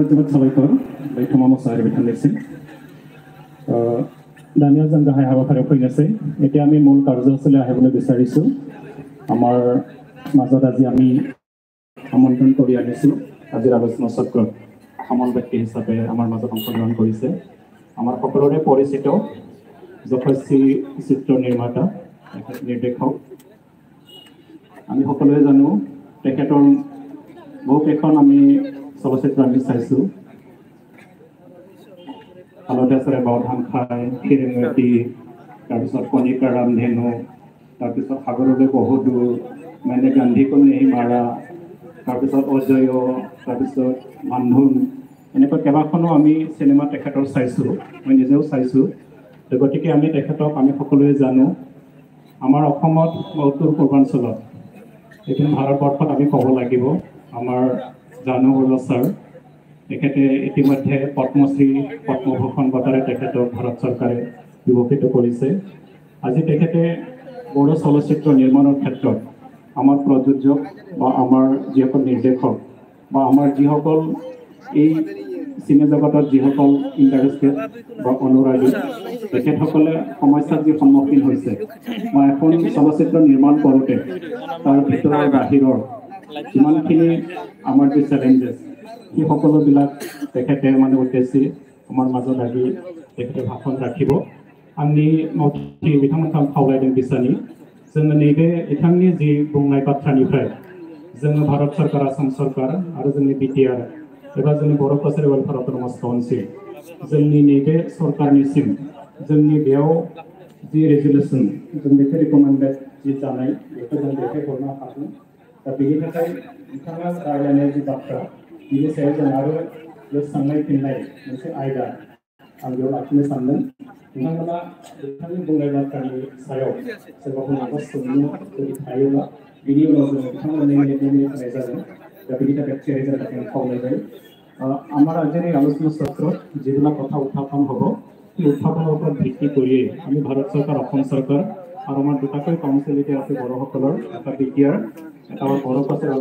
जोबोद साबायखर बै थमा मोसाहारि बिथांनिसिम दानिया जों गाहाय हाबाफारियाव फैनोसै এতিয়া আমি মূল কাৰ্যসূচীলৈ আহিবলৈ বিচাৰিছোঁ আমাৰ মাজত আজি আমি আমন্ত্ৰণ কৰি আনিছোঁ আজিৰ আলোচনা চক্ৰত সমান ব্যক্তি হিচাপে আমাৰ মাজত অংশগ্ৰহণ কৰিছে আমাৰ সকলোৰে পৰিচিত যশস্বী চিত্ৰ নিৰ্মাতা নিৰ্দেশক আমি সকলোৱে জানো তেখেতৰ বহুকেইখন আমি চলচ্চিত্ৰ আমি চাইছোঁ হালধীয়া বাওধান খাই হিৰেমতী তাৰপিছত কণিকা ৰামধেনু তাৰপিছত সাগৰলৈ বহু দূৰ মানে গান্ধী কো নেহি মাৰা তাৰপিছত অজয় তাৰপিছত বান্ধোন এনেকুৱা কেইবাখনো আমি চিনেমা তেখেতৰ চাইছোঁ মই নিজেও চাইছোঁ গতিকে আমি তেখেতক আমি সকলোৱে জানো আমাৰ অসমত উত্তৰ পূৰ্বাঞ্চলত এইখিনি ভাৰতবৰ্ষত আমি ক'ব লাগিব আমাৰ জানু বৰুৱা ছাৰ তেখেতে ইতিমধ্যে পদ্মশ্ৰী পদ্মভূষণ বঁটাৰে তেখেতক ভাৰত চৰকাৰে বিভূষিত কৰিছে আজি তেখেতে বড়ো চলচ্চিত্ৰ নিৰ্মাণৰ ক্ষেত্ৰত আমাৰ প্ৰযোজক বা আমাৰ যিসকল নিৰ্দেশক বা আমাৰ যিসকল এই চিনে জগতত যিসকল ইণ্টাৰেষ্টেড বা অনুৰাগী তেখেতসকলে সমস্যাত যি সন্মুখীন হৈছে বা এখন চলচ্চিত্ৰ নিৰ্মাণ কৰোঁতে তাৰ ভিতৰৰ বাহিৰৰ যিমানখিনি আমাৰ যি চেলেঞ্জেছ এই সকলোবিলাক তেখেতে মানে উদ্দেশ্যি আমাৰ মাজত আহি তেখেতে ভাষণ ৰাখিব आंनि मावथि बिथांमोनखौ खावलायदों बिसानि जोङो नैबे बिथांनि जि बुंनाय बाथ्रानिफ्राय जोङो भारत सरकार आसाम सरकार आरो जोंनि बिटिआर एबा जोंनि बर' कसारि वेलफेयार अट'नमास काउन्सिल जोंनि नैबे सरकारनिसिम जोंनि बेयाव जि रेजुलेसन जों बेखौ रिकमेन्डेड जि जानाय बेखौ जों दैथायहरनो हागोन दा बेनि थाखाय बिथाङा रायलायनाय जि बाथ्रा बिनि सायाव जों आरो बे सोंनाय फिननाय मोनसे आयदा आं बेयाव लाखिनो सानदों बिथांमोना बिथांनि बुंनाय बाथ्रानि सायाव सोरबाफोर माबा सोंनो जुदि थायोब्ला बिनि उनाव जों बिथांमोननि नेटनि होनाय जागोन दा बेनि थाखाय थियारि जानो थाखाय खावलायबाय আমাৰ আজিৰ এই আলোচনা চক্ৰত যিবিলাক কথা উত্থাপন হ'ব সেই উত্থাপনৰ ওপৰত ভিত্তি কৰিয়েই আমি ভাৰত চৰকাৰ অসম চৰকাৰ আৰু আমাৰ দুটাকৈ কাউন্সিল এতিয়া আছে বড়োসকলৰ এটা বিটিআৰ এটা আমাৰ বড়ো কছাৰী